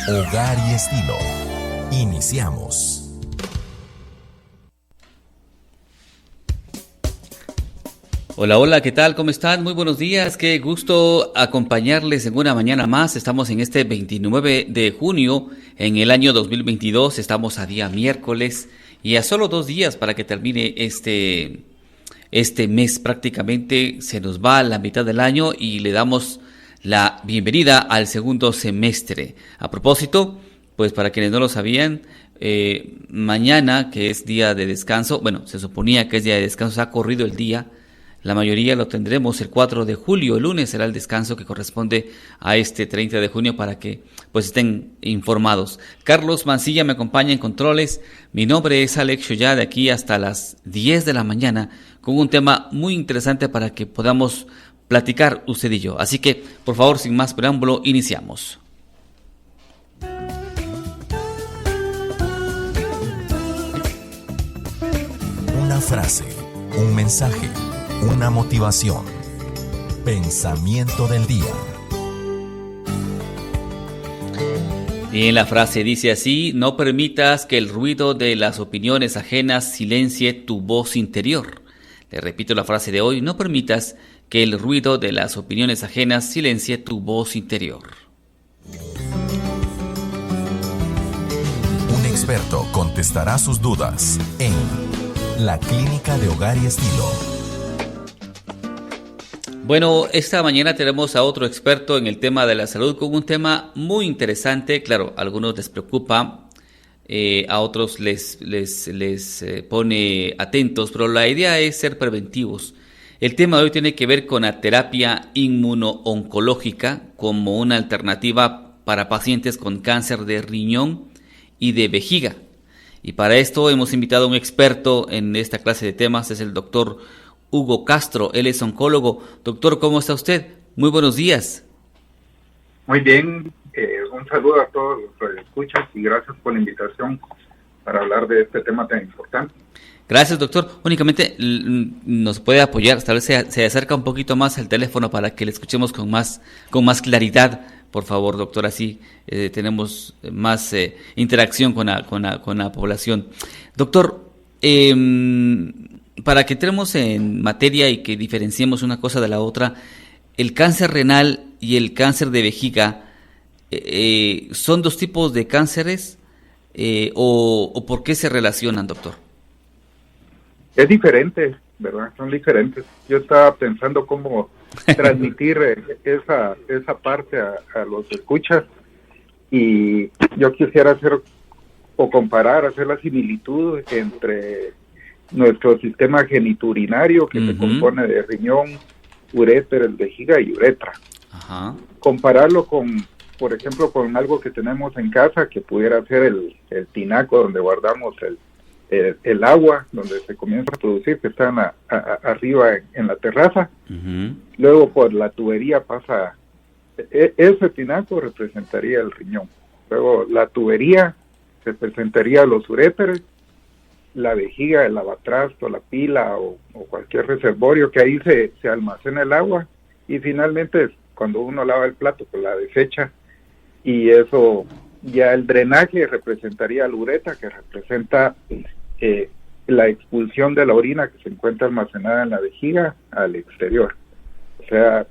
Hogar y Estilo. Iniciamos. Hola, hola, ¿qué tal? ¿Cómo están? Muy buenos días, qué gusto acompañarles en una mañana más. Estamos en este 29 de junio en el año 2022, estamos a día miércoles y a solo 2 días para que termine este mes. Prácticamente se nos va a la mitad del año y le damos la bienvenida al segundo semestre. A propósito, pues para quienes no lo sabían, mañana, que es día de descanso, bueno, se suponía que es día de descanso, se ha corrido el día. La mayoría lo tendremos el 4 de julio, el lunes será el descanso que corresponde a este 30 de junio para que pues estén informados. Carlos Mancilla me acompaña en controles, mi nombre es Alex Shoya, de aquí hasta las 10 de la mañana con un tema muy interesante para que podamos platicar usted y yo. Así que, por favor, sin más preámbulo, iniciamos. Una frase, un mensaje, una motivación. Pensamiento del día. Bien, la frase dice así: no permitas que el ruido de las opiniones ajenas silencie tu voz interior. Le repito la frase de hoy: no permitas que el ruido de las opiniones ajenas silencie tu voz interior. Un experto contestará sus dudas en La Clínica de Hogar y Estilo. Bueno, esta mañana tenemos a otro experto en el tema de la salud con un tema muy interesante. Claro, a algunos les preocupa, a otros les pone atentos, pero la idea es ser preventivos. El tema de hoy tiene que ver con la terapia inmunooncológica como una alternativa para pacientes con cáncer de riñón y de vejiga. Y para esto hemos invitado a un experto en esta clase de temas, es el doctor Hugo Castro, él es oncólogo. Doctor, ¿cómo está usted? Muy buenos días. Muy bien, un saludo a todos los que escuchan y gracias por la invitación para hablar de este tema tan importante. Gracias, doctor. Únicamente nos puede apoyar, tal vez se acerca un poquito más al teléfono para que le escuchemos con más claridad, por favor, doctor. Así tenemos más interacción con la población. Doctor, para que entremos en materia y que diferenciemos una cosa de la otra, el cáncer renal y el cáncer de vejiga, ¿son dos tipos de cánceres o por qué se relacionan, doctor? Es diferente, ¿verdad? Son diferentes. Yo estaba pensando cómo transmitir esa parte a los escuchas y yo quisiera hacer la similitud entre nuestro sistema genitourinario que se compone de riñón, uréter, vejiga y uretra. Ajá. Compararlo con, por ejemplo, con algo que tenemos en casa que pudiera ser el tinaco donde guardamos el agua, donde se comienza a producir, que está arriba en la terraza. Uh-huh. Luego por la tubería pasa, ese tinaco representaría el riñón. Luego la tubería representaría los uréteres, la vejiga, el lavatrasto, la pila o cualquier reservorio que ahí se almacena el agua, y finalmente cuando uno lava el plato pues la desecha, y eso ya el drenaje representaría la uretra, que representa la expulsión de la orina que se encuentra almacenada en la vejiga al exterior. O sea,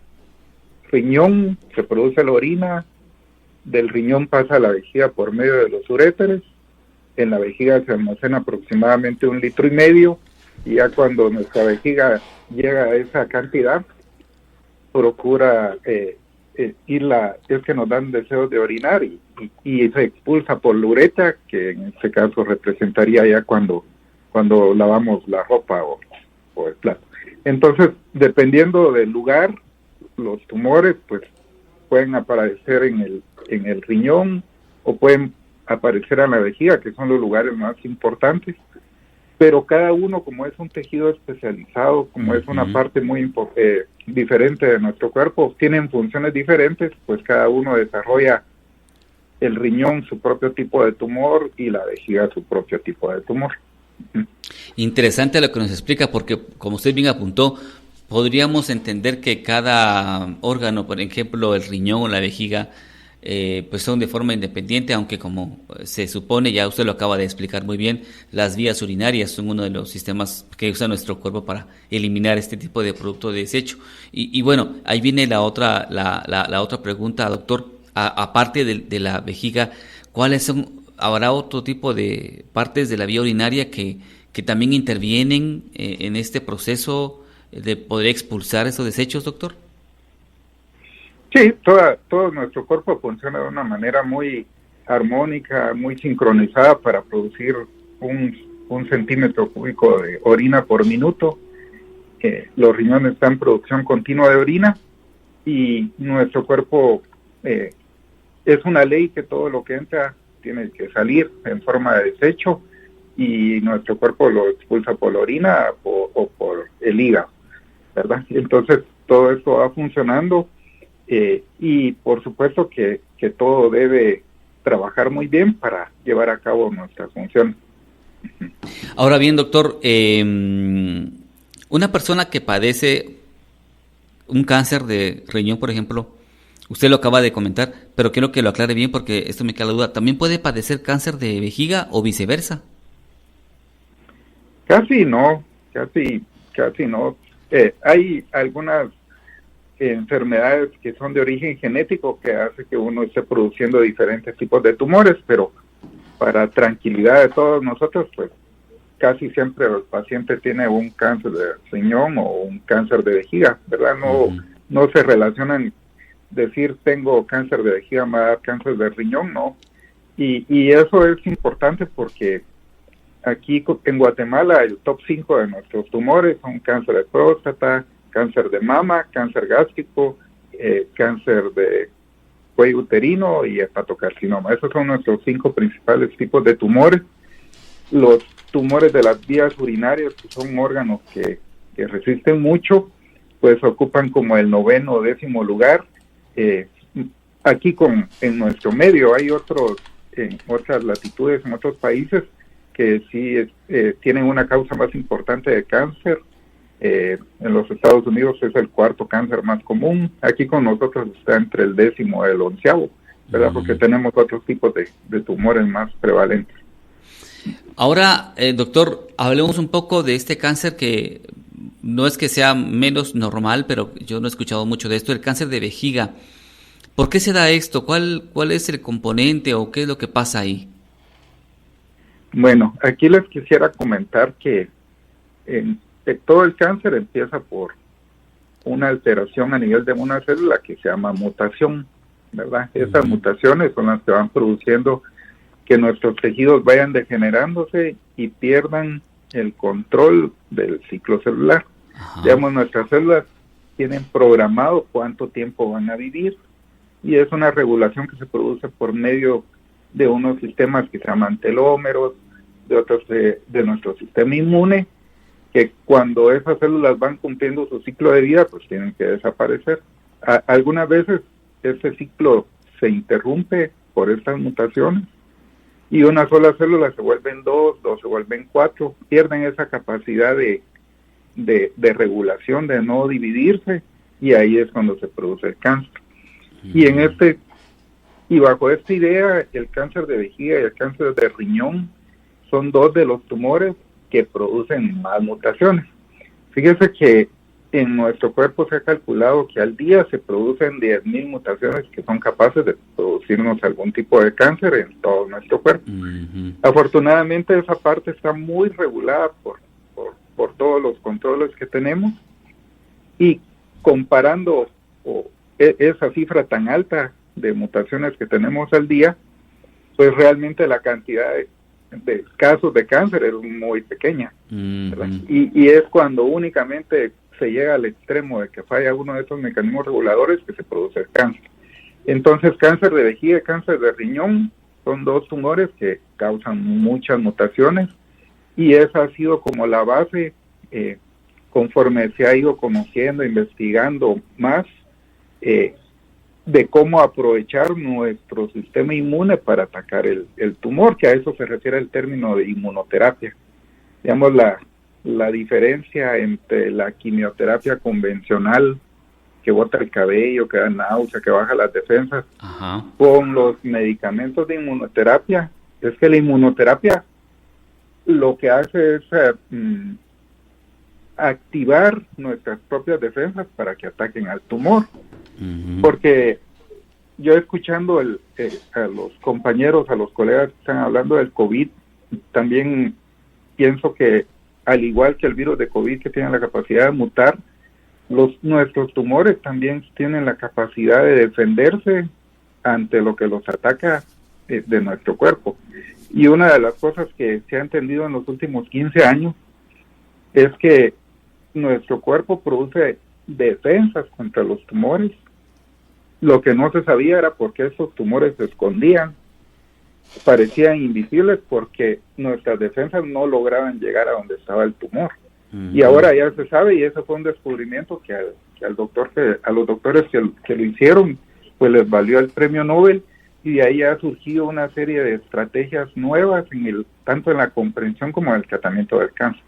riñón, se produce la orina, del riñón pasa a la vejiga por medio de los uréteres, en la vejiga se almacena aproximadamente 1,5 litros, y ya cuando nuestra vejiga llega a esa cantidad, procura es que nos dan deseos de orinar y se expulsa por la uretra, que en este caso representaría ya cuando lavamos la ropa o el plato. Entonces, dependiendo del lugar, los tumores pues pueden aparecer en el riñón o pueden aparecer en la vejiga, que son los lugares más importantes, pero cada uno, como es un tejido especializado, como es una parte muy diferente de nuestro cuerpo, tienen funciones diferentes, pues cada uno desarrolla el riñón su propio tipo de tumor y la vejiga su propio tipo de tumor. Interesante lo que nos explica, porque como usted bien apuntó, podríamos entender que cada órgano, por ejemplo el riñón o la vejiga, pues son de forma independiente, aunque como se supone, ya usted lo acaba de explicar muy bien, las vías urinarias son uno de los sistemas que usa nuestro cuerpo para eliminar este tipo de producto de desecho. Y bueno, ahí viene la otra pregunta, doctor. Aparte de la vejiga, ¿cuáles son? ¿Habrá otro tipo de partes de la vía urinaria que también intervienen en este proceso de poder expulsar esos desechos, doctor? Sí, todo nuestro cuerpo funciona de una manera muy armónica, muy sincronizada para producir un centímetro cúbico de orina por minuto. Los riñones están en producción continua de orina y nuestro cuerpo es una ley que todo lo que entra tiene que salir en forma de desecho y nuestro cuerpo lo expulsa por la orina o por el hígado, ¿verdad? Entonces todo esto va funcionando. Y por supuesto que todo debe trabajar muy bien para llevar a cabo nuestra función. Ahora bien, doctor, una persona que padece un cáncer de riñón, por ejemplo, usted lo acaba de comentar, pero quiero que lo aclare bien porque esto me queda la duda. ¿También puede padecer cáncer de vejiga o viceversa? Casi no. Hay algunas enfermedades que son de origen genético que hace que uno esté produciendo diferentes tipos de tumores, pero para tranquilidad de todos nosotros, pues casi siempre el paciente tiene un cáncer de riñón o un cáncer de vejiga, ¿verdad? No se relacionan decir tengo cáncer de vejiga, me va a dar cáncer de riñón, no. Y eso es importante porque aquí en Guatemala el top 5 de nuestros tumores son cáncer de próstata, cáncer de mama, cáncer gástrico, cáncer de cuello uterino y hepatocarcinoma. Esos son nuestros 5 principales tipos de tumores. Los tumores de las vías urinarias, que son órganos que resisten mucho, pues ocupan como el 9º o 10º lugar. Aquí en nuestro medio hay otros, en otras latitudes, en otros países, que sí tienen una causa más importante de cáncer. En los Estados Unidos es el 4º cáncer más común. Aquí con nosotros está entre el 10º y el 11º, ¿verdad? Porque tenemos otros tipos de tumores más prevalentes. Ahora, doctor, hablemos un poco de este cáncer que no es que sea menos normal, pero yo no he escuchado mucho de esto, el cáncer de vejiga. ¿Por qué se da esto? ¿Cuál es el componente o qué es lo que pasa ahí? Bueno, aquí les quisiera comentar que todo el cáncer empieza por una alteración a nivel de una célula que se llama mutación, ¿verdad? Esas mutaciones son las que van produciendo que nuestros tejidos vayan degenerándose y pierdan el control del ciclo celular. Digamos, nuestras células tienen programado cuánto tiempo van a vivir y es una regulación que se produce por medio de unos sistemas que se llaman telómeros, de otros de nuestro sistema inmune, que cuando esas células van cumpliendo su ciclo de vida, pues tienen que desaparecer. Algunas veces ese ciclo se interrumpe por estas mutaciones y una sola célula se vuelven 2 se vuelven 4, pierden esa capacidad de regulación, de no dividirse, y ahí es cuando se produce el cáncer. Y bajo esta idea, el cáncer de vejiga y el cáncer de riñón son 2 de los tumores que producen más mutaciones. Fíjese que en nuestro cuerpo se ha calculado que al día se producen 10,000 mutaciones que son capaces de producirnos algún tipo de cáncer en todo nuestro cuerpo. Afortunadamente esa parte está muy regulada por todos los controles que tenemos, y comparando esa cifra tan alta de mutaciones que tenemos al día, pues realmente la cantidad de casos de cáncer es muy pequeña, y es cuando únicamente se llega al extremo de que falla uno de estos mecanismos reguladores que se produce el cáncer. Entonces, cáncer de vejiga y cáncer de riñón son 2 tumores que causan muchas mutaciones, y esa ha sido como la base conforme se ha ido conociendo, investigando más de cómo aprovechar nuestro sistema inmune para atacar el tumor, que a eso se refiere el término de inmunoterapia. Digamos, la diferencia entre la quimioterapia convencional, que bota el cabello, que da náusea, que baja las defensas. Ajá. Con los medicamentos de inmunoterapia, es que la inmunoterapia lo que hace es activar nuestras propias defensas para que ataquen al tumor. Uh-huh. Porque yo escuchando a los compañeros, a los colegas que están hablando del COVID, también pienso que al igual que el virus de COVID que tiene la capacidad de mutar, nuestros tumores también tienen la capacidad de defenderse ante lo que los ataca de nuestro cuerpo. Y una de las cosas que se ha entendido en los últimos 15 años es que nuestro cuerpo produce defensas contra los tumores. Lo que no se sabía era por qué esos tumores se escondían, parecían invisibles porque nuestras defensas no lograban llegar a donde estaba el tumor. Uh-huh. Y ahora ya se sabe, y eso fue un descubrimiento que a los doctores que lo hicieron, pues les valió el premio Nobel, y de ahí ha surgido una serie de estrategias nuevas tanto en la comprensión como en el tratamiento del cáncer.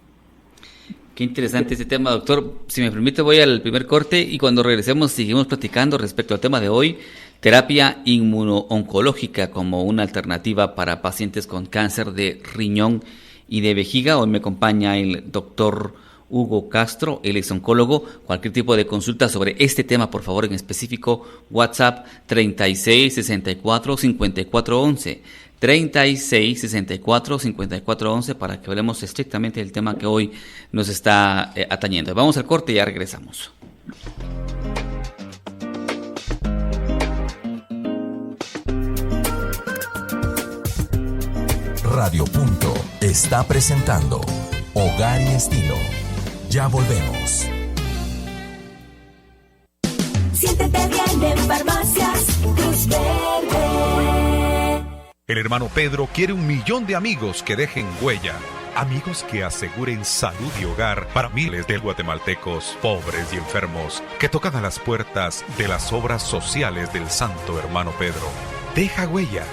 Qué interesante este tema, doctor. Si me permite, voy al primer corte y cuando regresemos seguimos platicando respecto al tema de hoy, terapia inmuno-oncológica como una alternativa para pacientes con cáncer de riñón y de vejiga. Hoy me acompaña el doctor Hugo Castro, él es oncólogo. Cualquier tipo de consulta sobre este tema, por favor, en específico, WhatsApp 36 64 54 11. 36 64 54 11 para que hablemos estrictamente del tema que hoy nos está atañendo. Vamos al corte y ya regresamos. Radio Punto está presentando Hogar y Estilo. Ya volvemos. Siéntete bien en Farmacias Cruz Verde. El hermano Pedro quiere 1 millón de amigos que dejen huella. Amigos que aseguren salud y hogar para miles de guatemaltecos pobres y enfermos que tocan a las puertas de las obras sociales del santo hermano Pedro. Deja huella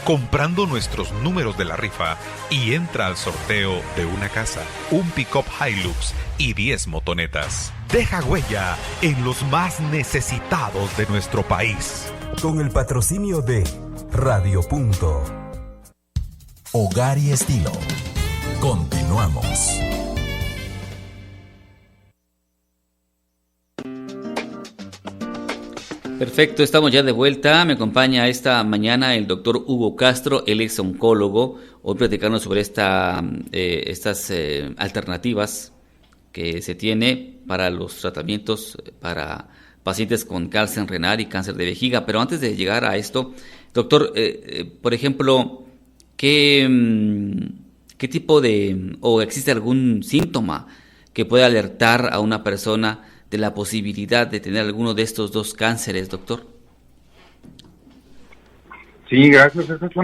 comprando nuestros números de la rifa y entra al sorteo de una casa, un pick-up Hilux y 10 motonetas. Deja huella en los más necesitados de nuestro país. Con el patrocinio de Radio Punto. Hogar y Estilo. Continuamos. Perfecto, estamos ya de vuelta. Me acompaña esta mañana el doctor Hugo Castro, él es oncólogo. Hoy platicando sobre estas alternativas que se tiene para los tratamientos para pacientes con cáncer renal y cáncer de vejiga. Pero antes de llegar a esto, doctor, por ejemplo, ¿qué tipo o existe algún síntoma que pueda alertar a una persona de la posibilidad de tener alguno de estos dos cánceres, doctor? Sí, gracias. Esa es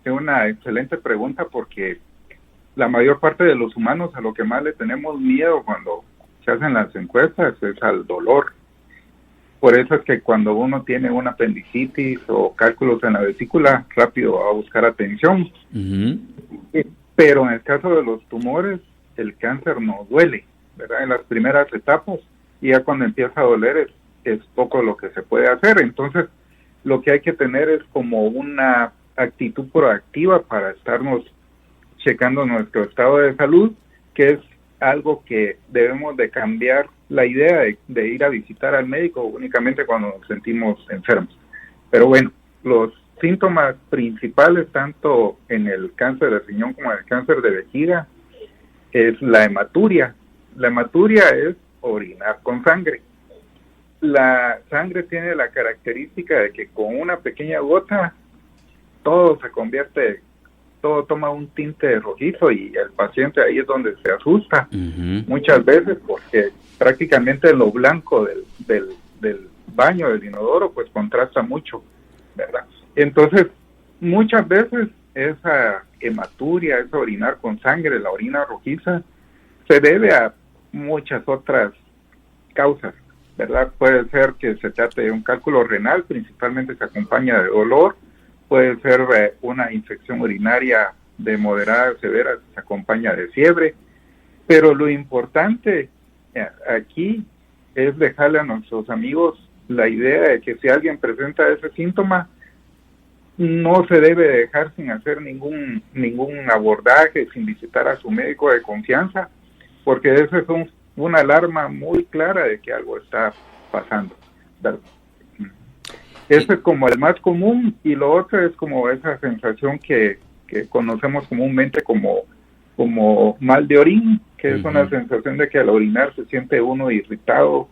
una excelente pregunta porque la mayor parte de los humanos a lo que más le tenemos miedo cuando se hacen las encuestas es al dolor. Por eso es que cuando uno tiene una apendicitis o cálculos en la vesícula, rápido va a buscar atención. Uh-huh. Pero en el caso de los tumores, el cáncer no duele, ¿verdad? En las primeras etapas, y ya cuando empieza a doler es poco lo que se puede hacer. Entonces, lo que hay que tener es como una actitud proactiva para estarnos checando nuestro estado de salud, que es algo que debemos de cambiar la idea de ir a visitar al médico únicamente cuando nos sentimos enfermos. Pero bueno, los síntomas principales tanto en el cáncer de riñón como en el cáncer de vejiga es la hematuria. La hematuria es orinar con sangre. La sangre tiene la característica de que con una pequeña gota todo se convierte, todo toma un tinte rojizo y el paciente ahí es donde se asusta. Uh-huh. Muchas veces porque prácticamente lo blanco del baño, del inodoro, pues contrasta mucho, ¿verdad? Entonces, muchas veces esa hematuria, esa orinar con sangre, la orina rojiza, se debe a muchas otras causas, ¿verdad? Puede ser que se trate de un cálculo renal, principalmente se acompaña de dolor, puede ser una infección urinaria de moderada a severa, se acompaña de fiebre, pero lo importante aquí es dejarle a nuestros amigos la idea de que si alguien presenta ese síntoma, no se debe dejar sin hacer ningún abordaje, sin visitar a su médico de confianza, porque eso es una alarma muy clara de que algo está pasando, ¿verdad? Ese es como el más común, y lo otro es como esa sensación que conocemos comúnmente como mal de orín, que es una sensación de que al orinar se siente uno irritado,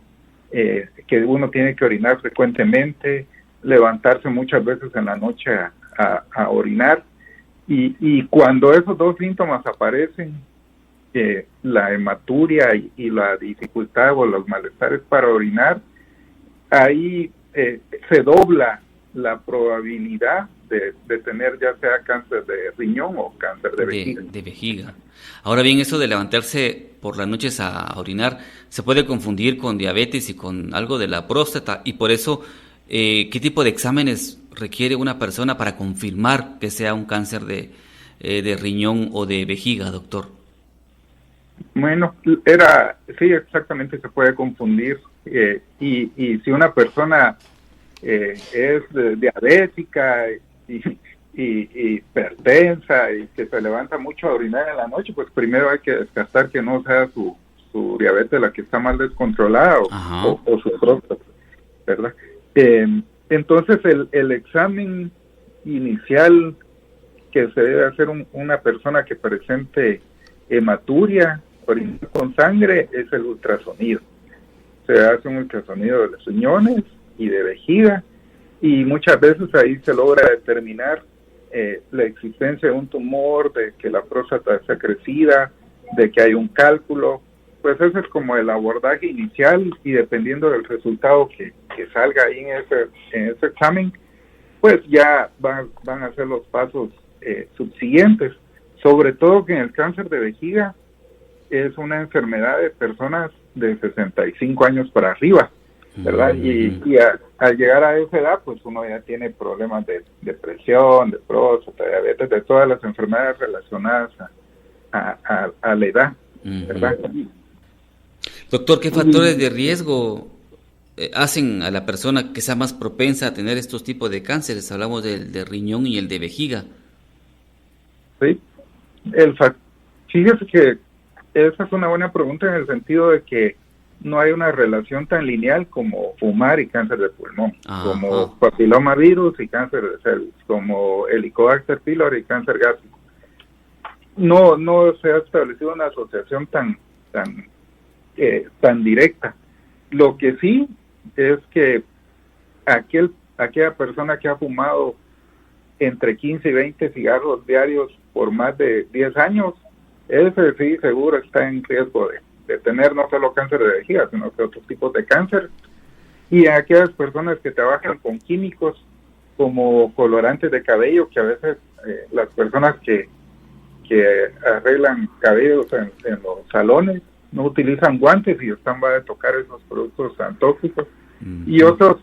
que uno tiene que orinar frecuentemente, levantarse muchas veces en la noche a orinar, y cuando esos dos síntomas aparecen, la hematuria y la dificultad o los malestares para orinar, ahí se dobla la probabilidad de tener ya sea cáncer de riñón o cáncer de vejiga. De vejiga. Ahora bien, eso de levantarse por las noches a orinar se puede confundir con diabetes y con algo de la próstata, y por eso, ¿qué tipo de exámenes requiere una persona para confirmar que sea un cáncer de riñón o de vejiga, doctor? Bueno, sí, exactamente, se puede confundir, y si una persona es diabética y hipertensa y que se levanta mucho a orinar en la noche, pues primero hay que descartar que no sea su diabetes la que está mal descontrolada o su próstata, ¿verdad? Entonces el examen inicial que se debe hacer una persona que presente hematuria, orina con sangre, es el ultrasonido. Se hace un ultrasonido de los riñones y de vejiga, y muchas veces ahí se logra determinar la existencia de un tumor, de que la próstata está crecida, de que hay un cálculo. Pues ese es como el abordaje inicial, y dependiendo del resultado que salga ahí en ese examen, pues ya van a ser los pasos subsiguientes. Sobre todo que en el cáncer de vejiga es una enfermedad de personas de 65 años para arriba, ¿verdad? Y al llegar a esa edad, pues uno ya tiene problemas de depresión, de próstata, diabetes, de todas las enfermedades relacionadas a la edad, ¿verdad? Doctor, ¿qué factores de riesgo hacen a la persona que sea más propensa a tener estos tipos de cánceres? Hablamos del de riñón y el de vejiga. Sí, fíjese que esa es una buena pregunta, en el sentido de que no hay una relación tan lineal como fumar y cáncer de pulmón, como papilomavirus y cáncer de células, como Helicobacter pylori y cáncer gástrico. No se ha establecido una asociación tan directa. Lo que sí es que aquella persona que ha fumado entre 15 y 20 cigarros diarios por más de 10 años, ese sí seguro está en riesgo de tener no solo cáncer de vejiga, sino que otros tipos de cáncer. Y aquellas personas que trabajan con químicos como colorantes de cabello, que a veces las personas que arreglan cabellos en los salones no utilizan guantes y están a tocar esos productos tan tóxicos. Y otros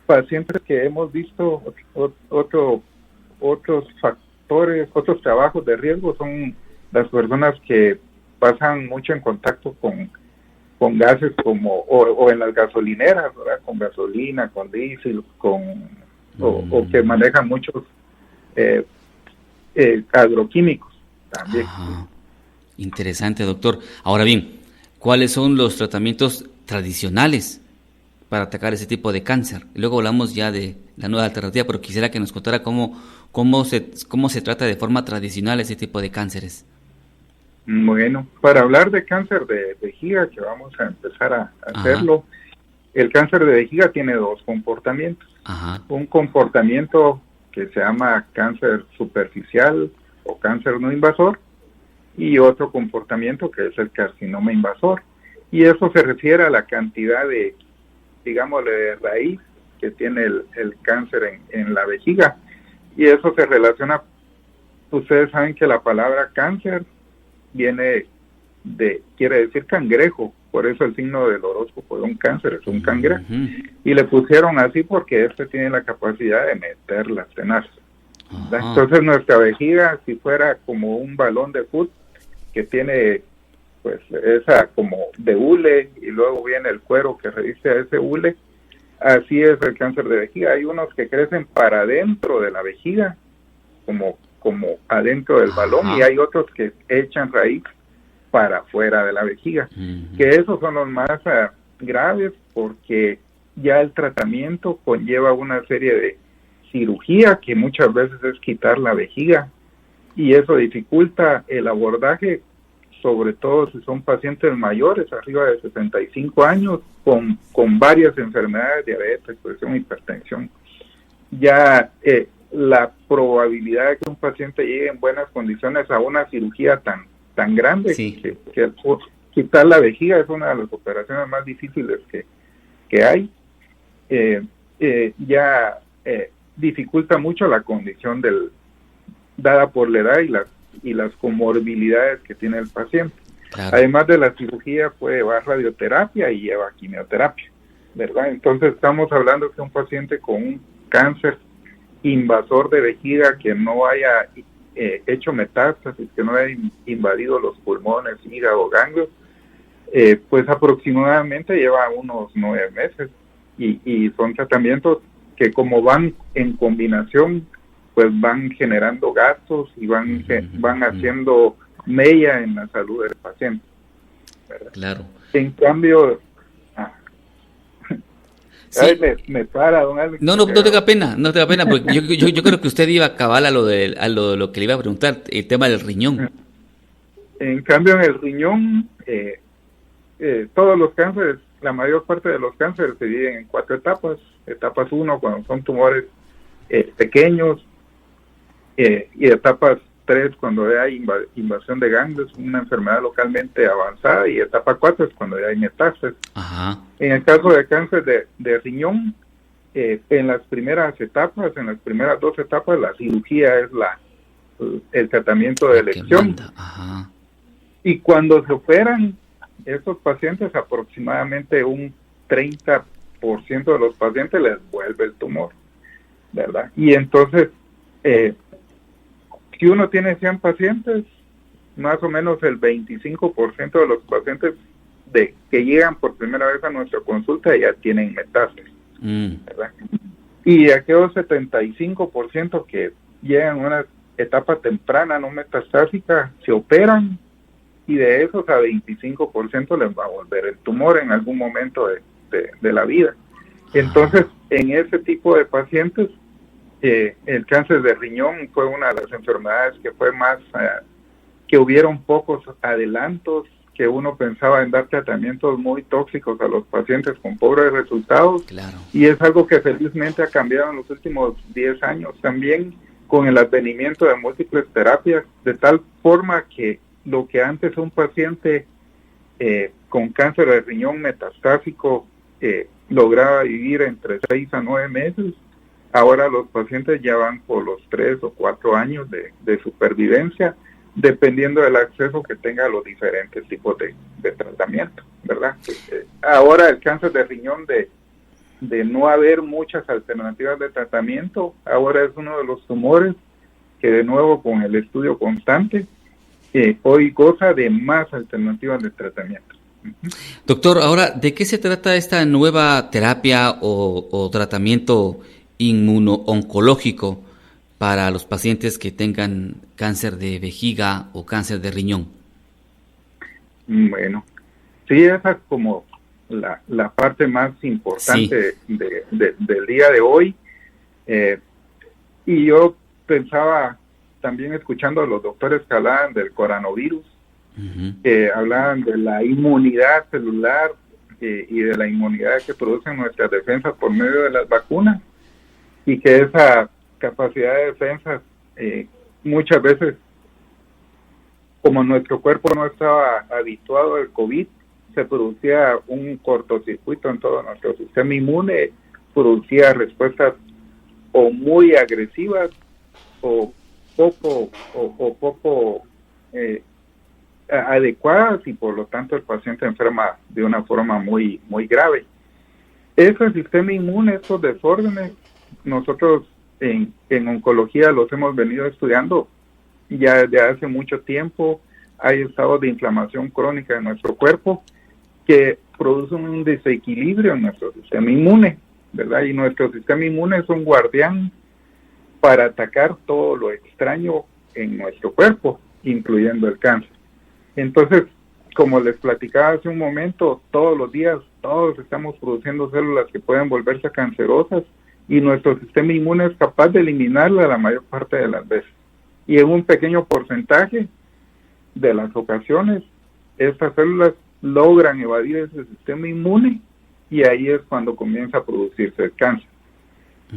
pacientes que hemos visto, otros factores, otros trabajos de riesgo, son las personas que pasan mucho en contacto con gases como o en las gasolineras, ¿verdad? Con gasolina, con diésel, o que manejan muchos agroquímicos también. Interesante, doctor. Ahora bien, ¿cuáles son los tratamientos tradicionales para atacar ese tipo de cáncer? Luego hablamos ya de la nueva alternativa, pero quisiera que nos contara cómo se trata de forma tradicional ese tipo de cánceres. Bueno, para hablar de cáncer de vejiga, que vamos a empezar a hacerlo, el cáncer de vejiga tiene dos comportamientos. Un comportamiento que se llama cáncer superficial o cáncer no invasor, y otro comportamiento que es el carcinoma invasor. Y eso se refiere a la cantidad de, digámosle, de raíz que tiene el cáncer en la vejiga. Y eso se relaciona, ustedes saben que la palabra cáncer quiere decir cangrejo, por eso el signo del horóscopo de un cáncer es un cangrejo. Y le pusieron así porque tiene la capacidad de meter las tenazas. Entonces nuestra vejiga, si fuera como un balón de fútbol que tiene pues esa como de hule, y luego viene el cuero que resiste a ese hule. Así es el cáncer de vejiga. Hay unos que crecen para adentro de la vejiga, como adentro del balón, y hay otros que echan raíz para afuera de la vejiga, que esos son los más graves, porque ya el tratamiento conlleva una serie de cirugía que muchas veces es quitar la vejiga, y eso dificulta el abordaje, sobre todo si son pacientes mayores, arriba de 65 años, con varias enfermedades, diabetes, presión, hipertensión. Ya la probabilidad de que un paciente llegue en buenas condiciones a una cirugía tan grande, que quitar la vejiga es una de las operaciones más difíciles que hay, dificulta mucho la condición dada por la edad y las comorbilidades que tiene el paciente. Claro. Además de la cirugía, puede llevar radioterapia y lleva quimioterapia, ¿verdad? Entonces estamos hablando que un paciente con un cáncer invasor de vejiga que no haya hecho metástasis, que no haya invadido los pulmones, hígado, ganglios, pues aproximadamente lleva unos 9 meses, y son tratamientos que, como van en combinación, pues van generando gastos y van haciendo mella en la salud del paciente, ¿verdad? Claro. En cambio, sí. me para, don Alex. No tenga pena, porque yo creo que usted iba a cabal a lo que le iba a preguntar, el tema del riñón. En cambio, en el riñón, todos los cánceres, la mayor parte de los cánceres se dividen en 4 etapas. Etapas 1, cuando son tumores pequeños, y etapas 3, cuando hay invasión de ganglios, una enfermedad localmente avanzada, y etapa 4 es cuando ya hay metástasis. En el caso de cáncer de riñón, en las primeras etapas, en las primeras 2 etapas, la cirugía es el tratamiento de elección. Y cuando se operan estos pacientes, aproximadamente un 30% de los pacientes les vuelve el tumor, ¿verdad? Y entonces, si uno tiene 100 pacientes, más o menos el 25% de los pacientes que llegan por primera vez a nuestra consulta ya tienen metástasis, ¿verdad? Y aquellos 75% que llegan a una etapa temprana no metastásica se operan, y de esos a 25% les va a volver el tumor en algún momento de la vida. Entonces, en ese tipo de pacientes, el cáncer de riñón fue una de las enfermedades que fue más, que hubieron pocos adelantos, que uno pensaba en dar tratamientos muy tóxicos a los pacientes con pobres resultados. Claro. Y es algo que felizmente ha cambiado en los últimos 10 años, también con el advenimiento de múltiples terapias, de tal forma que lo que antes un paciente con cáncer de riñón metastásico lograba vivir entre 6 a 9 meses, ahora los pacientes ya van por los 3 o 4 años de supervivencia, dependiendo del acceso que tenga a los diferentes tipos de tratamiento, ¿verdad? Ahora el cáncer de riñón, de no haber muchas alternativas de tratamiento, ahora es uno de los tumores que, de nuevo, con el estudio constante, hoy goza de más alternativas de tratamiento. Doctor, ahora, ¿de qué se trata esta nueva terapia o tratamiento inmuno-oncológico para los pacientes que tengan cáncer de vejiga o cáncer de riñón? Bueno, sí, esa es como la parte más importante del día de hoy. Y yo pensaba, también escuchando a los doctores que hablaban del coronavirus, que hablaban de la inmunidad celular y de la inmunidad que producen nuestras defensas por medio de las vacunas, y que esa capacidad de defensa muchas veces, como nuestro cuerpo no estaba habituado al COVID, se producía un cortocircuito en todo nuestro sistema inmune, producía respuestas o muy agresivas o poco adecuadas, y por lo tanto el paciente enferma de una forma muy grave. Ese sistema inmune, estos desórdenes, nosotros en oncología los hemos venido estudiando ya desde hace mucho tiempo. hay estados de inflamación crónica en nuestro cuerpo que producen un desequilibrio en nuestro sistema inmune, ¿verdad? Y nuestro sistema inmune es un guardián para atacar todo lo extraño en nuestro cuerpo, incluyendo el cáncer. Entonces, como les platicaba hace un momento, todos los días, todos estamos produciendo células que pueden volverse cancerosas y nuestro sistema inmune es capaz de eliminarla la mayor parte de las veces. Y en un pequeño porcentaje de las ocasiones, estas células logran evadir ese sistema inmune y ahí es cuando comienza a producirse el cáncer.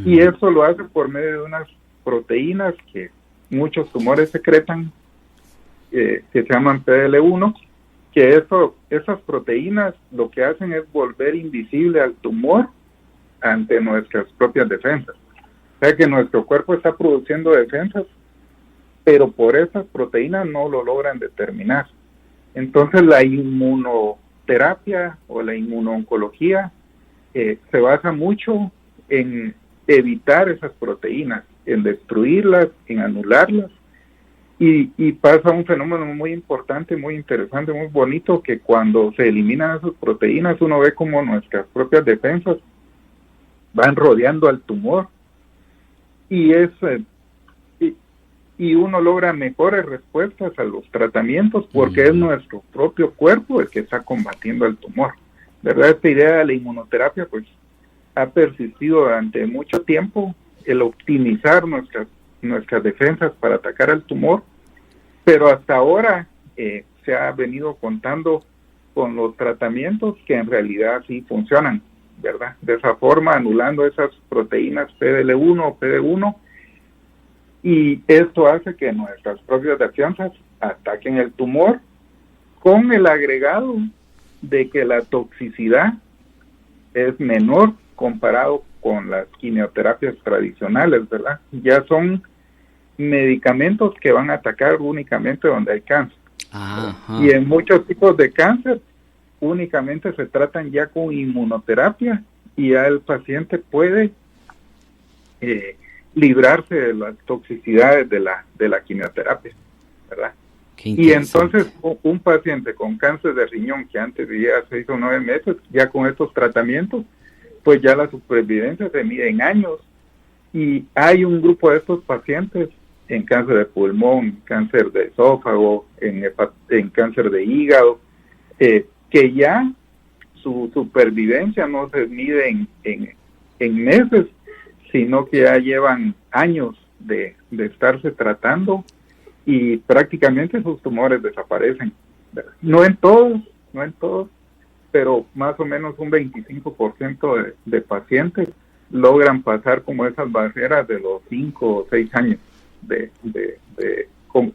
Y eso lo hace por medio de unas proteínas que muchos tumores secretan, que se llaman PDL1, que esas proteínas lo que hacen es volver invisible al tumor ante nuestras propias defensas. O sea que nuestro cuerpo está produciendo defensas, pero por esas proteínas no lo logran determinar. Entonces la inmunoterapia o la inmunoncología se basa mucho en evitar esas proteínas, en destruirlas, en anularlas, y pasa un fenómeno muy importante, muy interesante, muy bonito, que cuando se eliminan esas proteínas uno ve como nuestras propias defensas van rodeando al tumor y uno logra mejores respuestas a los tratamientos porque es nuestro propio cuerpo el que está combatiendo el tumor, ¿verdad? Esta idea de la inmunoterapia pues ha persistido durante mucho tiempo, el optimizar nuestras defensas para atacar al tumor, pero hasta ahora se ha venido contando con los tratamientos que en realidad sí funcionan, ¿verdad? De esa forma, anulando esas proteínas PDL1 o PD1, y esto hace que nuestras propias defensas ataquen el tumor con el agregado de que la toxicidad es menor comparado con las quimioterapias tradicionales, ¿verdad? Ya son medicamentos que van a atacar únicamente donde hay cáncer. Ajá. Y en muchos tipos de cáncer únicamente se tratan ya con inmunoterapia y ya el paciente puede librarse de las toxicidades de la quimioterapia, ¿verdad? Y entonces un paciente con cáncer de riñón que antes vivía 6 o 9 meses, ya con estos tratamientos, pues ya la supervivencia se mide en años, y hay un grupo de estos pacientes en cáncer de pulmón, cáncer de esófago, en cáncer de hígado, que ya su supervivencia no se mide en meses, sino que ya llevan años de estarse tratando y prácticamente sus tumores desaparecen, ¿verdad? No en todos, pero más o menos un 25% de pacientes logran pasar como esas barreras de los 5 o 6 años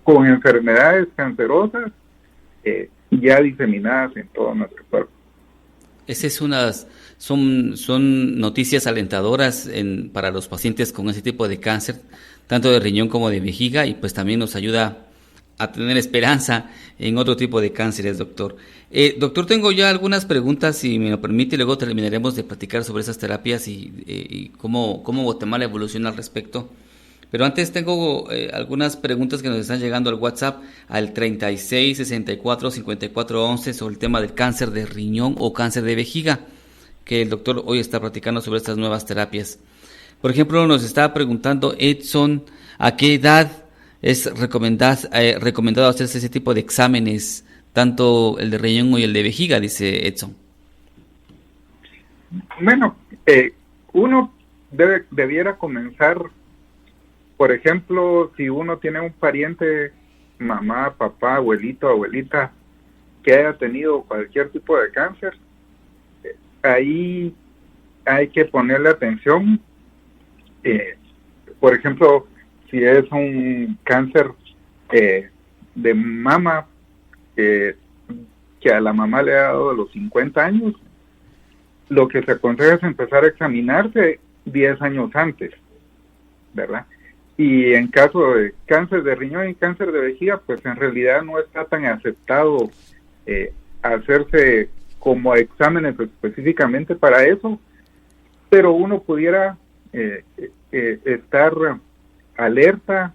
con enfermedades cancerosas ya diseminadas en todo nuestro cuerpo. Son noticias alentadoras para los pacientes con ese tipo de cáncer, tanto de riñón como de vejiga, y pues también nos ayuda a tener esperanza en otro tipo de cánceres, doctor. Doctor, tengo ya algunas preguntas, si me lo permite, luego terminaremos de platicar sobre esas terapias y cómo Guatemala evoluciona al respecto. Pero antes tengo algunas preguntas que nos están llegando al WhatsApp al 36 64 54 11 sobre el tema del cáncer de riñón o cáncer de vejiga, que el doctor hoy está platicando sobre estas nuevas terapias. Por ejemplo, nos está preguntando Edson, ¿a qué edad es recomendado hacerse ese tipo de exámenes, tanto el de riñón y el de vejiga? Dice Edson. Bueno, uno debiera comenzar, por ejemplo, si uno tiene un pariente, mamá, papá, abuelito, abuelita, que haya tenido cualquier tipo de cáncer, ahí hay que ponerle atención. Por ejemplo, si es un cáncer de mama que a la mamá le ha dado a los 50 años, lo que se aconseja es empezar a examinarse 10 años antes, ¿verdad? Y en caso de cáncer de riñón y cáncer de vejiga, pues en realidad no está tan aceptado hacerse como exámenes específicamente para eso, pero uno pudiera estar alerta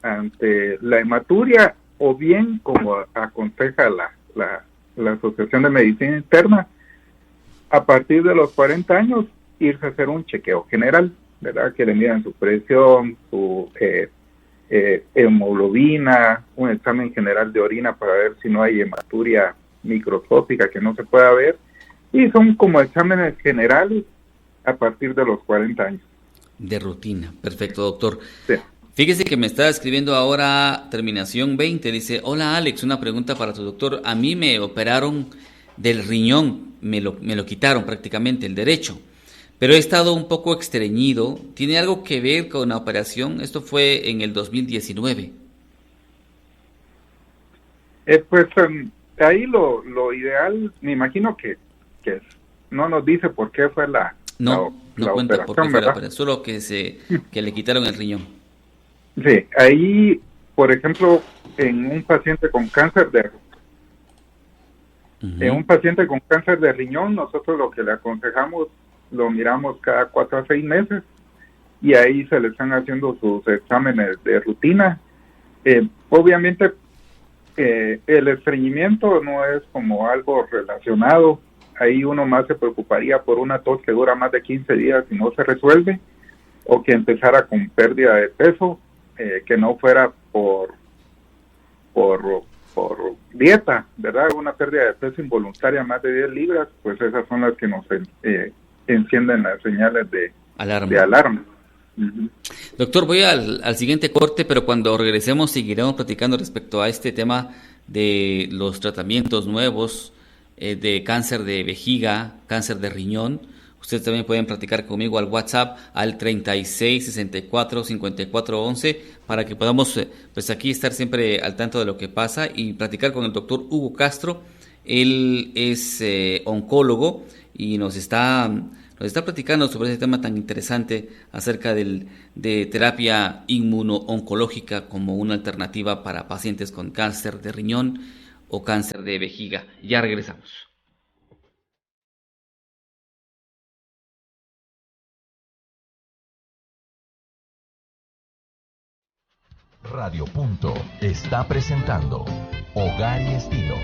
ante la hematuria o bien, como aconseja la Asociación de Medicina Interna, a partir de los 40 años, irse a hacer un chequeo general, ¿verdad? Que le midan su presión, su hemoglobina, un examen general de orina para ver si no hay hematuria microscópica que no se pueda ver, y son como exámenes generales a partir de los 40 años. De rutina, perfecto, doctor. Sí. Fíjese que me está escribiendo ahora terminación 20, dice, hola Alex, una pregunta para tu doctor, a mí me operaron del riñón, me lo quitaron prácticamente, el derecho, pero he estado un poco estreñido, ¿tiene algo que ver con la operación? Esto fue en el 2019. Pues ahí lo ideal, me imagino que no nos dice por qué fue la cuenta por qué fue la ¿verdad? operación, solo que le quitaron el riñón. Sí, ahí, por ejemplo, en un paciente con cáncer de riñón, nosotros lo que le aconsejamos, lo miramos cada 4 a 6 meses y ahí se le están haciendo sus exámenes de rutina. Obviamente, el estreñimiento no es como algo relacionado. Ahí uno más se preocuparía por una tos que dura más de 15 días y no se resuelve, o que empezara con pérdida de peso, que no fuera por dieta, ¿verdad? Una pérdida de peso involuntaria más de 10 libras, pues esas son las que nos encienden las señales de alarma. Uh-huh. Doctor, voy al siguiente corte, pero cuando regresemos seguiremos platicando respecto a este tema de los tratamientos nuevos de cáncer de vejiga, cáncer de riñón. Ustedes también pueden platicar conmigo al WhatsApp al 36 64 54 11 para que podamos pues aquí estar siempre al tanto de lo que pasa y platicar con el doctor Hugo Castro. Él es oncólogo y nos está platicando sobre ese tema tan interesante acerca de terapia inmunooncológica como una alternativa para pacientes con cáncer de riñón o cáncer de vejiga. Ya regresamos. Radio Punto está presentando Hogar y Estilo.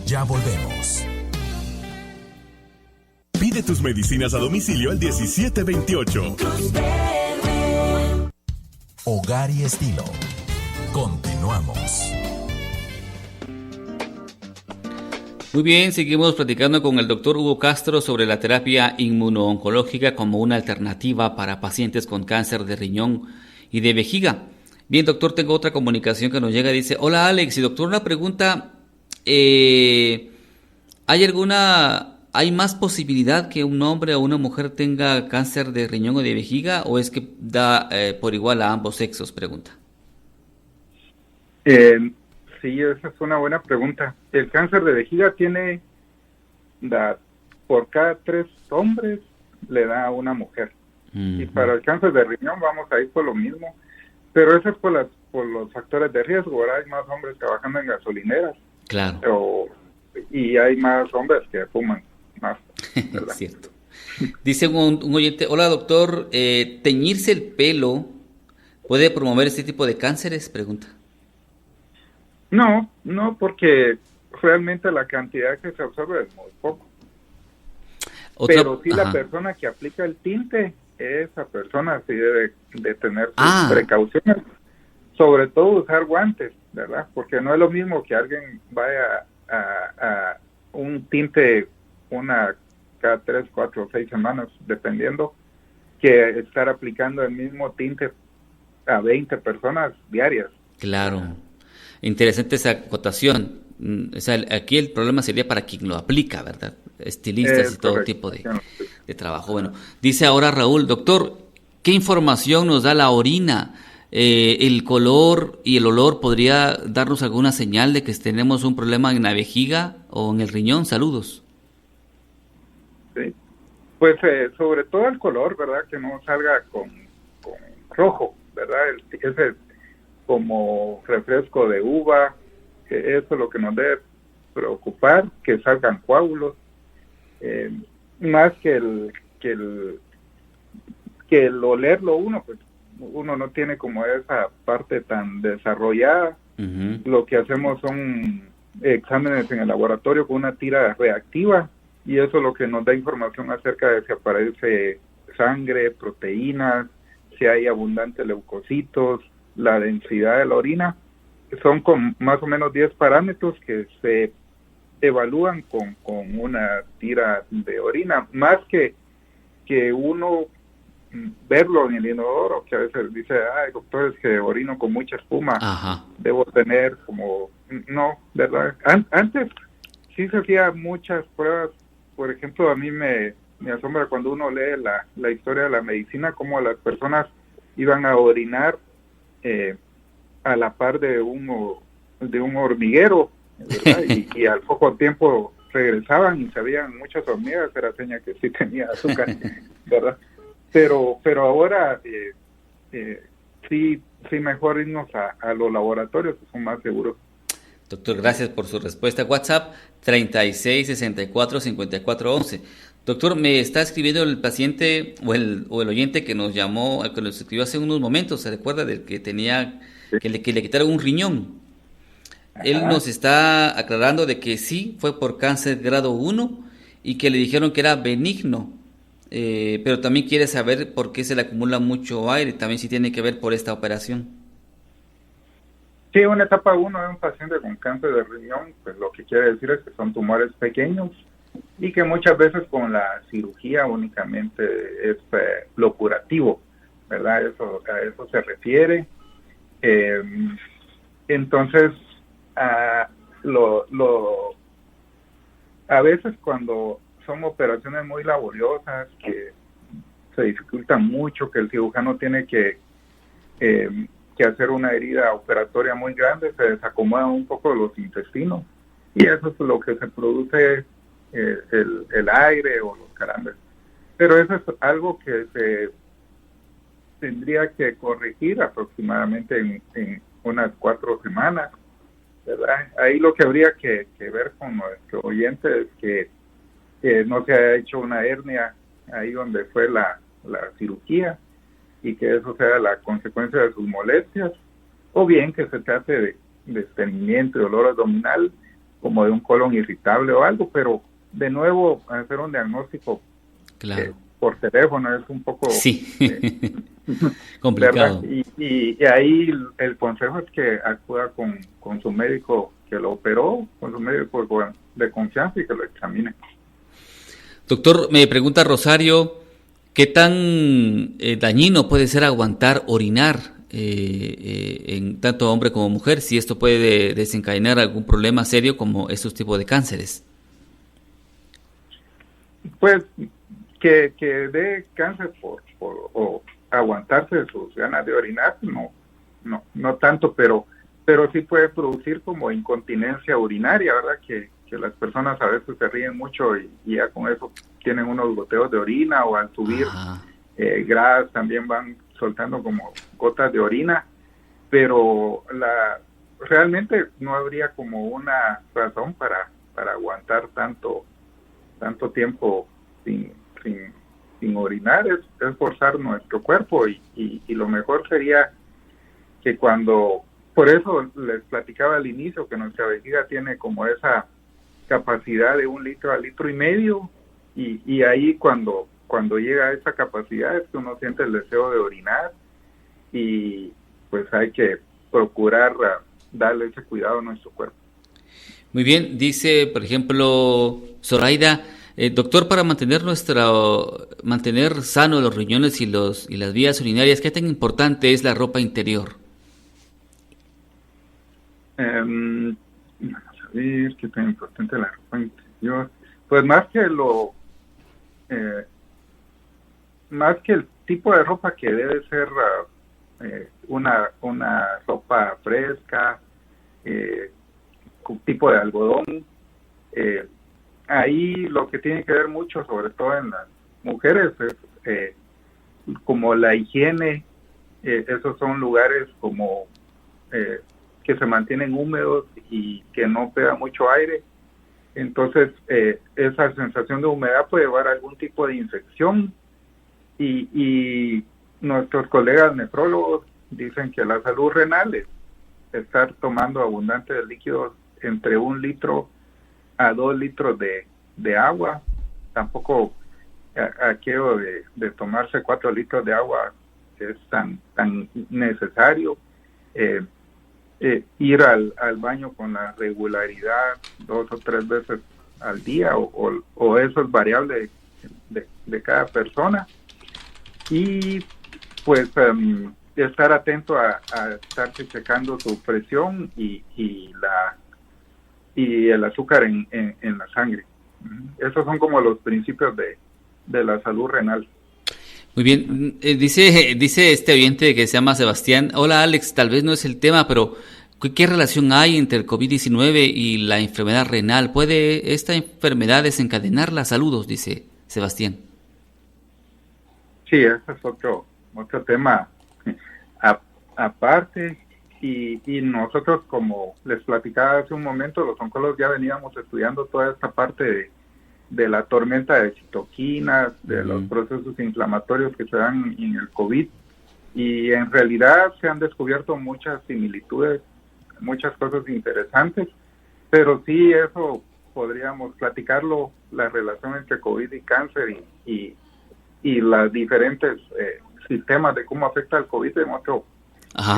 Ya volvemos. Pide tus medicinas a domicilio al 1728. Hogar y Estilo. Continuamos. Muy bien, seguimos platicando con el doctor Hugo Castro sobre la terapia inmunooncológica como una alternativa para pacientes con cáncer de riñón y de vejiga. Bien, doctor, tengo otra comunicación que nos llega. Dice, hola Alex, y doctor, una pregunta. ¿Hay más posibilidad que un hombre o una mujer tenga cáncer de riñón o de vejiga o es que da por igual a ambos sexos? Pregunta. Sí, esa es una buena pregunta. El cáncer de vejiga tiene, por cada 3 hombres le da a una mujer. Uh-huh. Y para el cáncer de riñón vamos a ir por lo mismo. Pero eso es por los factores de riesgo, ¿verdad? Hay más hombres trabajando en gasolineras. Claro. Y hay más hombres que fuman más, ¿verdad? Cierto. Dice un oyente, hola doctor, ¿teñirse el pelo puede promover este tipo de cánceres? Pregunta. No, porque realmente la cantidad que se absorbe es muy poco. Pero sí, la persona que aplica el tinte, esa persona sí debe de tener sus precauciones, sobre todo usar guantes, ¿verdad? Porque no es lo mismo que alguien vaya a un tinte cada 3, 4 o 6 semanas, dependiendo, que estar aplicando el mismo tinte a 20 personas diarias. Claro. Interesante esa acotación. O sea, aquí el problema sería para quien lo aplica, ¿verdad? Estilistas y todo correcto. Tipo de trabajo. Bueno, dice ahora Raúl, doctor, ¿qué información nos da la orina? ¿El color y el olor podría darnos alguna señal de que tenemos un problema en la vejiga o en el riñón? Saludos. Sí, pues sobre todo el color, ¿verdad? Que no salga con rojo, ¿verdad? Ese como refresco de uva, eso es lo que nos debe preocupar, que salgan coágulos, más que el olerlo uno, pues uno no tiene como esa parte tan desarrollada, Ujú. Lo que hacemos son exámenes en el laboratorio con una tira reactiva, y eso es lo que nos da información acerca de si aparece sangre, proteínas, si hay abundantes leucocitos, la densidad de la orina. Son con más o menos 10 parámetros que se evalúan con una tira de orina, más que uno verlo en el inodoro, que a veces dice, ay, doctor, es que orino con mucha espuma, Ajá. debo tener como, no, ¿verdad? Antes sí se hacía muchas pruebas. Por ejemplo, a mí me asombra cuando uno lee la historia de la medicina, cómo las personas iban a orinar a la par de un hormiguero, ¿verdad? y al poco tiempo regresaban y sabían muchas hormigas, era seña que sí tenía azúcar, ¿verdad? Pero ahora sí mejor irnos a los laboratorios, que son más seguros. Doctor, gracias por su respuesta. WhatsApp 3664-5411. Doctor, me está escribiendo el paciente o el oyente que nos llamó, que nos escribió hace unos momentos. ¿Se recuerda del que tenía que le quitaron un riñón? Ajá. Él nos está aclarando de que sí, fue por cáncer grado 1 y que le dijeron que era benigno. Pero también quiere saber por qué se le acumula mucho aire. También si tiene que ver por esta operación. Sí, una etapa 1 de un paciente con cáncer de riñón, pues lo que quiere decir es que son tumores pequeños y que muchas veces con la cirugía únicamente es lo curativo, ¿verdad? A eso se refiere. Entonces, a veces cuando son operaciones muy laboriosas, que se dificultan mucho, que el cirujano tiene que hacer una herida operatoria muy grande, se desacomodan un poco los intestinos, y eso es lo que se produce el aire o los calambres. Pero eso es algo que se tendría que corregir aproximadamente en unas 4 semanas, ¿verdad? Ahí lo que habría que ver con nuestro oyente es que no se haya hecho una hernia ahí donde fue la cirugía, y que eso sea la consecuencia de sus molestias, o bien que se trate de estreñimiento y dolor abdominal, como de un colon irritable o algo. Pero de nuevo, hacer un diagnóstico Claro. por teléfono es un poco Sí. Complicado. y ahí el consejo es que acuda con su médico que lo operó, con su médico de confianza, y que lo examine. Doctor, me pregunta Rosario, ¿qué tan dañino puede ser aguantar orinar en tanto hombre como mujer, si esto puede desencadenar algún problema serio como estos tipos de cánceres? Pues que dé cáncer o aguantarse de sus ganas de orinar, no tanto, pero sí puede producir como incontinencia urinaria, ¿verdad? Que las personas a veces se ríen mucho y ya con eso tienen unos goteos de orina, o al subir gradas también van soltando como gotas de orina, pero realmente no habría como una razón para aguantar tanto tiempo sin orinar. Es forzar nuestro cuerpo, y lo mejor sería que por eso les platicaba al inicio que nuestra vejiga tiene como esa capacidad de 1 litro a 1,5 litros, y ahí cuando llega a esa capacidad es que uno siente el deseo de orinar, y pues hay que procurar darle ese cuidado a nuestro cuerpo. Muy bien, dice por ejemplo Zoraida, doctor, para mantener sanos los riñones y las vías urinarias, ¿qué tan importante es la ropa interior? Vamos a ver qué tan importante es la ropa interior. Pues más que el tipo de ropa, que debe ser una ropa fresca, tipo de algodón. Ahí lo que tiene que ver mucho, sobre todo en las mujeres, es como la higiene. Esos son lugares como que se mantienen húmedos y que no pega mucho aire. Entonces esa sensación de humedad puede llevar a algún tipo de infección, y nuestros colegas nefrólogos dicen que la salud renal estar tomando abundante de líquidos, entre 1 litro a 2 litros de agua. Tampoco aquello de tomarse 4 litros de agua es tan necesario. Ir al baño con la regularidad 2 o 3 veces al día, o eso es variable de cada persona. Y pues estar atento a estar checando su presión y el azúcar en la sangre. Esos son como los principios de la salud renal. Muy bien, dice este oyente que se llama Sebastián: hola Alex, tal vez no es el tema, pero ¿qué relación hay entre el COVID-19 y la enfermedad renal? ¿Puede esta enfermedad desencadenarla? Saludos, dice Sebastián. Sí, ese es otro tema aparte, y nosotros, como les platicaba hace un momento, los oncólogos ya veníamos estudiando toda esta parte de la tormenta de citoquinas, de los procesos inflamatorios que se dan en el COVID, y en realidad se han descubierto muchas similitudes, muchas cosas interesantes, pero sí, eso podríamos platicarlo, la relación entre COVID y cáncer y los diferentes sistemas de cómo afecta el COVID en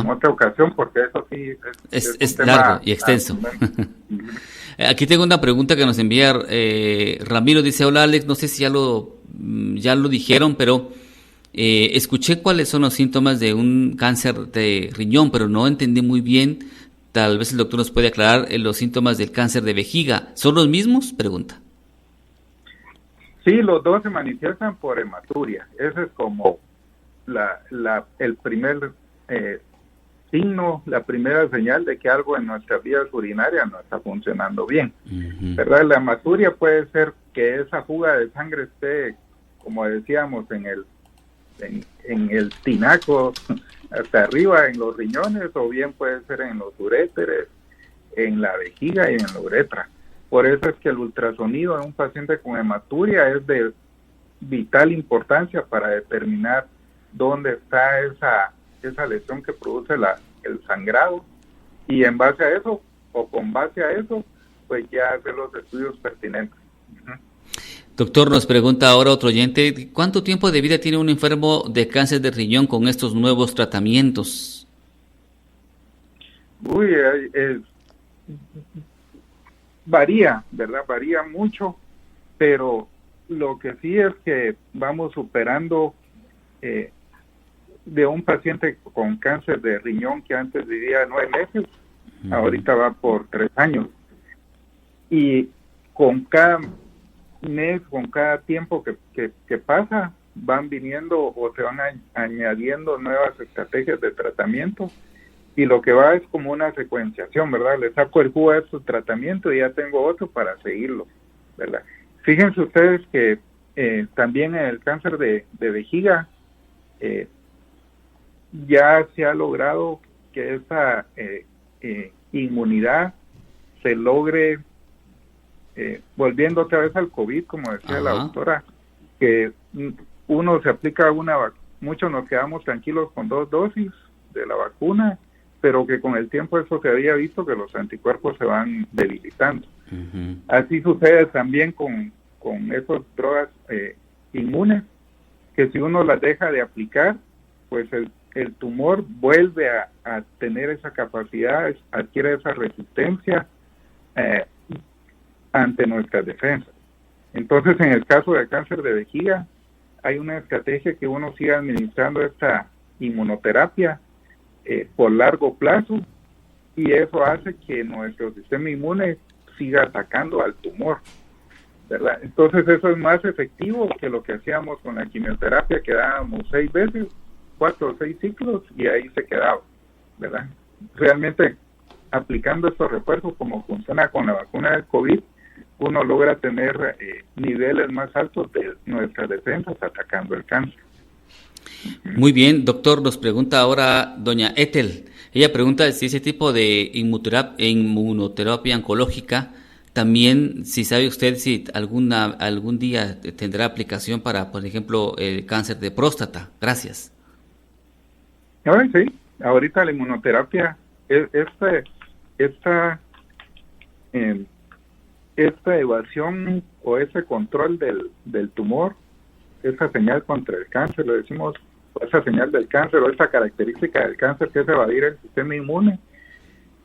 otra ocasión, porque eso sí es largo y extenso. Aquí tengo una pregunta que nos envía Ramiro. Dice: hola Alex, no sé si ya lo dijeron, pero escuché cuáles son los síntomas de un cáncer de riñón, pero no entendí muy bien. Tal vez el doctor nos puede aclarar los síntomas del cáncer de vejiga. ¿Son los mismos? Pregunta. Sí, los dos se manifiestan por hematuria. Ese es como el primer signo, la primera señal de que algo en nuestras vías urinarias no está funcionando bien. ¿Verdad? La hematuria puede ser que esa fuga de sangre esté, como decíamos, en el tinaco hasta arriba, en los riñones, o bien puede ser en los uréteres, en la vejiga y en la uretra. Por eso es que el ultrasonido en un paciente con hematuria es de vital importancia para determinar dónde está esa lesión que produce el sangrado, y en base a eso, o con base a eso, pues ya hacer los estudios pertinentes. Doctor, nos pregunta ahora otro oyente: ¿cuánto tiempo de vida tiene un enfermo de cáncer de riñón con estos nuevos tratamientos? Varía, ¿verdad? Varía mucho, pero lo que sí es que vamos superando de un paciente con cáncer de riñón que antes vivía 9 meses, ahorita va por 3 años. Y con cada mes, con cada tiempo que pasa, van viniendo o se van añadiendo nuevas estrategias de tratamiento, y lo que va es como una secuenciación, ¿verdad? Le saco el jugo a su tratamiento y ya tengo otro para seguirlo, ¿verdad? Fíjense ustedes que también en el cáncer de vejiga ya se ha logrado que esa inmunidad se logre, volviendo otra vez al COVID, como decía la doctora, que uno se aplica muchos nos quedamos tranquilos con 2 dosis de la vacuna, pero que con el tiempo eso se había visto que los anticuerpos se van debilitando. Así sucede también con esas drogas inmunes, que si uno las deja de aplicar, pues el tumor vuelve a tener esa capacidad, adquiere esa resistencia ante nuestras defensas. Entonces, en el caso del cáncer de vejiga, hay una estrategia que uno siga administrando esta inmunoterapia por largo plazo, y eso hace que nuestro sistema inmune siga atacando al tumor, ¿verdad? Entonces eso es más efectivo que lo que hacíamos con la quimioterapia, que dábamos 6 veces, 4 o 6 ciclos, y ahí se quedaba, ¿verdad? Realmente, aplicando estos refuerzos como funciona con la vacuna del COVID, uno logra tener niveles más altos de nuestras defensas atacando el cáncer. Muy bien, doctor, nos pregunta ahora doña Ethel. Ella pregunta si ese tipo de inmunoterapia oncológica también, si sabe usted si algún día tendrá aplicación para, por ejemplo, el cáncer de próstata. Gracias. Sí, ahorita la inmunoterapia esta evasión o ese control del tumor, esa señal contra el cáncer, lo decimos, o esa señal del cáncer o esa característica del cáncer que es evadir el sistema inmune,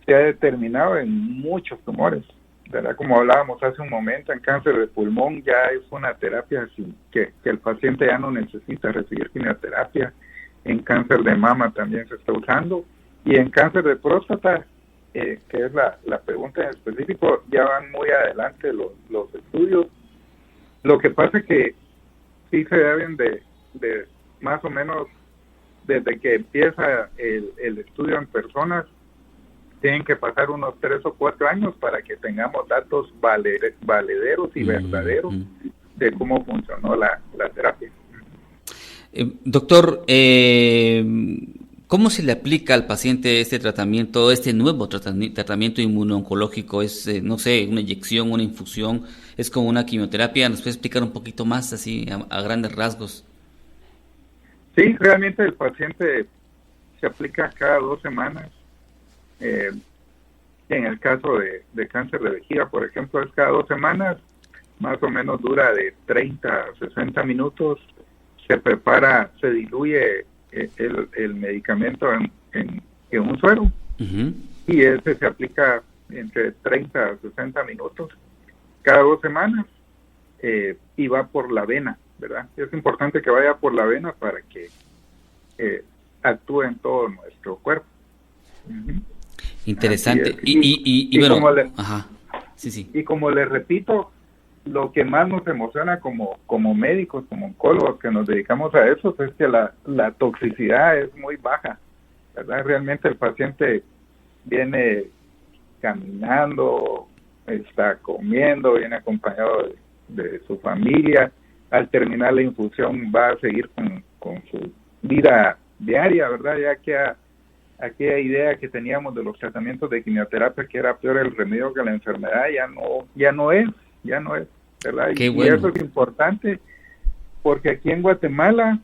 se ha determinado en muchos tumores, ¿verdad? Como hablábamos hace un momento, en cáncer de pulmón ya es una terapia así, que el paciente ya no necesita recibir quimioterapia. En cáncer de mama también se está usando, y en cáncer de próstata, que es la pregunta en específico, ya van muy adelante los estudios. Lo que pasa es que sí se deben de más o menos, desde que empieza el estudio en personas, tienen que pasar unos 3 o 4 años para que tengamos datos valederos y verdaderos de cómo funcionó la terapia. Doctor, ¿cómo se le aplica al paciente este tratamiento, este nuevo tratamiento inmuno-oncológico? ¿Es, no sé, una inyección, una infusión? ¿Es como una quimioterapia? ¿Nos puede explicar un poquito más, así, a grandes rasgos? Sí, realmente el paciente se aplica cada 2 semanas. En el caso de cáncer de vejiga, por ejemplo, es cada 2 semanas. Más o menos dura de 30 a 60 minutos. Se prepara, se diluye el medicamento en un suero, y ese se aplica entre 30 a 60 minutos cada 2 semanas, y va por la vena, ¿verdad? Es importante que vaya por la vena para que actúe en todo nuestro cuerpo. Interesante. Y bueno, sí. Y como les repito, lo que más nos emociona como médicos, como oncólogos que nos dedicamos a eso, es que la toxicidad es muy baja, ¿verdad? Realmente el paciente viene caminando, está comiendo, viene acompañado de su familia. Al terminar la infusión va a seguir con su vida diaria, ¿verdad? Ya que aquella idea que teníamos de los tratamientos de quimioterapia, que era peor el remedio que la enfermedad, ya no es, ¿verdad? Qué bueno. Y eso es importante, porque aquí en Guatemala,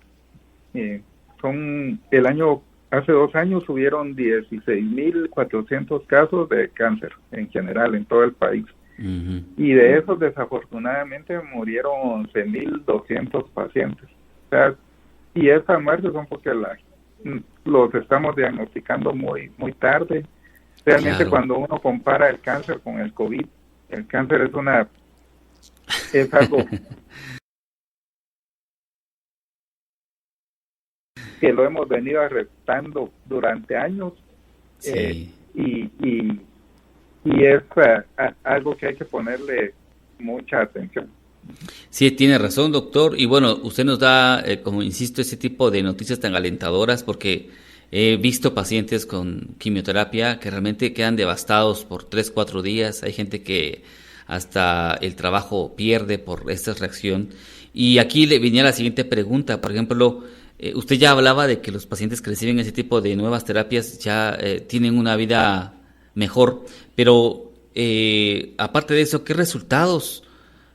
hace 2 años hubieron 16,400 casos de cáncer en general en todo el país. Y de esos desafortunadamente murieron 11,200 pacientes. O sea, y esas muertes son porque los estamos diagnosticando muy tarde. Realmente, claro, cuando uno compara el cáncer con el COVID, el cáncer es algo que lo hemos venido arrestando durante años, sí. Y es algo que hay que ponerle mucha atención. Sí, tiene razón, doctor. Y bueno, usted nos da, como insisto, ese tipo de noticias tan alentadoras, porque he visto pacientes con quimioterapia que realmente quedan devastados por 3-4 días. Hay gente que hasta el trabajo pierde por esta reacción. Y aquí le venía la siguiente pregunta. Por ejemplo, usted ya hablaba de que los pacientes que reciben ese tipo de nuevas terapias ya tienen una vida mejor, pero aparte de eso, ¿qué resultados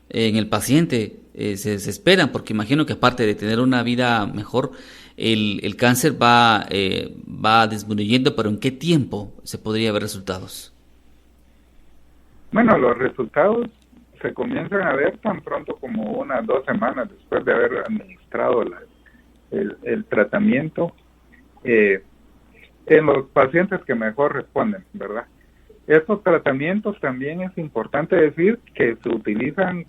en el paciente se esperan? Porque imagino que aparte de tener una vida mejor, el cáncer va disminuyendo, pero ¿en qué tiempo se podría ver resultados? Bueno, los resultados se comienzan a ver tan pronto como 1 o 2 semanas después de haber administrado el tratamiento, en los pacientes que mejor responden, ¿verdad? Estos tratamientos también es importante decir que se utilizan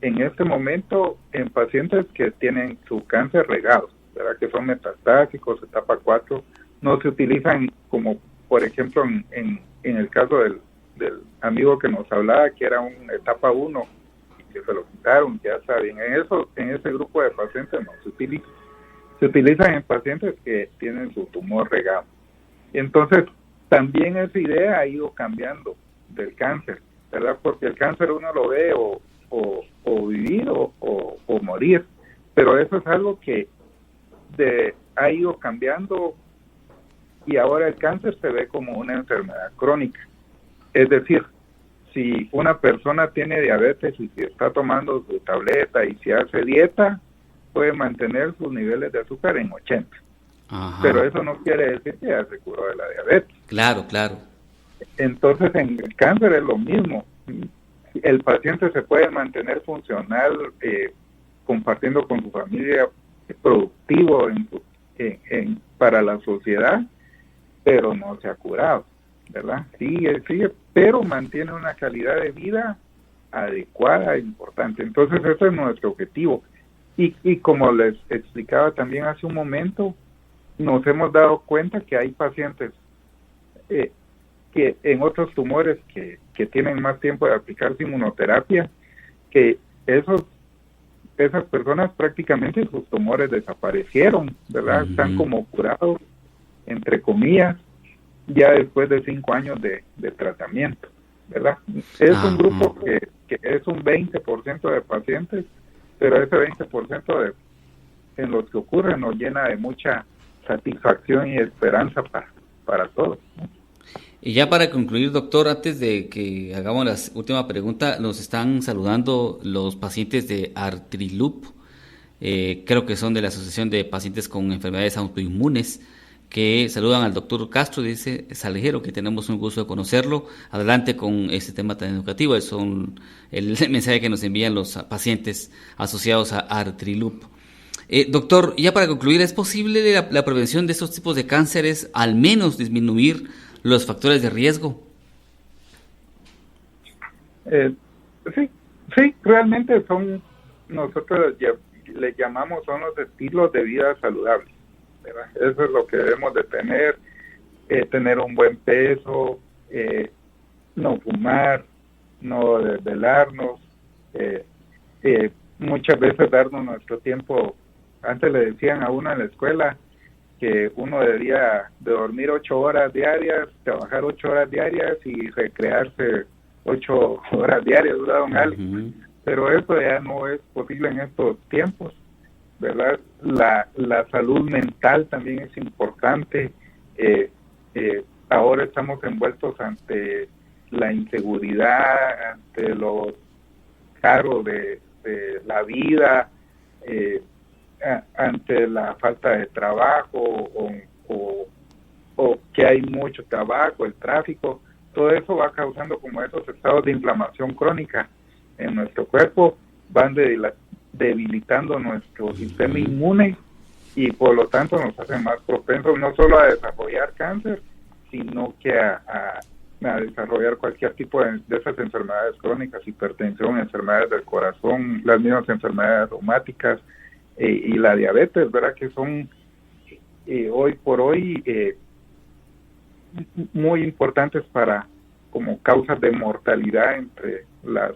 en este momento en pacientes que tienen su cáncer regado, ¿verdad? Que son metastásicos, etapa 4, no se utilizan como, por ejemplo, en el caso del amigo que nos hablaba, que era un etapa 1, y que se lo quitaron, ya está bien. En ese grupo de pacientes no se utiliza. Se utilizan en pacientes que tienen su tumor regado. Entonces, también esa idea ha ido cambiando del cáncer, ¿verdad? Porque el cáncer uno lo ve o vivir o morir, pero eso es algo que ha ido cambiando, y ahora el cáncer se ve como una enfermedad crónica. Es decir, si una persona tiene diabetes y si está tomando su tableta y si hace dieta, puede mantener sus niveles de azúcar en 80. Ajá. pero eso no quiere decir que ya se curó de la diabetes. Claro, claro. Entonces, en el cáncer es lo mismo. El paciente se puede mantener funcional, compartiendo con su familia, productivo para la sociedad, pero no se ha curado, ¿verdad? Sigue, pero mantiene una calidad de vida adecuada e importante. Entonces, ese es nuestro objetivo. Y como les explicaba también hace un momento, nos hemos dado cuenta que hay pacientes que en otros tumores que tienen más tiempo de aplicarse inmunoterapia, que esas personas prácticamente sus tumores desaparecieron, ¿verdad? Están como curados, entre comillas, ya después de 5 años de tratamiento, ¿verdad? Es un grupo que es un 20% de pacientes, pero ese 20% en los que ocurre nos llena de mucha satisfacción y esperanza para todos, ¿no? Y ya para concluir, doctor, antes de que hagamos la última pregunta, nos están saludando los pacientes de Artrilup, creo que son de la Asociación de Pacientes con Enfermedades Autoinmunes, que saludan al doctor Castro, dice Salguero, que tenemos un gusto de conocerlo. Adelante con este tema tan educativo, es el mensaje que nos envían los pacientes asociados a Artrilup. Doctor, ya para concluir, ¿es posible la prevención de estos tipos de cánceres, al menos disminuir los factores de riesgo? Sí, realmente nosotros le llamamos, son los estilos de vida saludables, ¿verdad? Eso es lo que debemos de tener un buen peso, no fumar, no desvelarnos, muchas veces darnos nuestro tiempo. Antes le decían a uno en la escuela que uno debería de dormir 8 horas diarias, trabajar 8 horas diarias y recrearse 8 horas diarias, don Alex. Pero eso ya no es posible en estos tiempos, ¿verdad? La salud mental también es importante. Ahora estamos envueltos ante la inseguridad, ante lo caro de la vida, ante la falta de trabajo o que hay mucho trabajo, el tráfico. Todo eso va causando como esos estados de inflamación crónica en nuestro cuerpo, van debilitando nuestro sistema inmune y por lo tanto nos hacen más propensos no solo a desarrollar cáncer, sino que a desarrollar cualquier tipo de esas enfermedades crónicas, hipertensión, enfermedades del corazón, las mismas enfermedades reumáticas y la diabetes, ¿verdad? Que son hoy por hoy muy importantes como causas de mortalidad entre las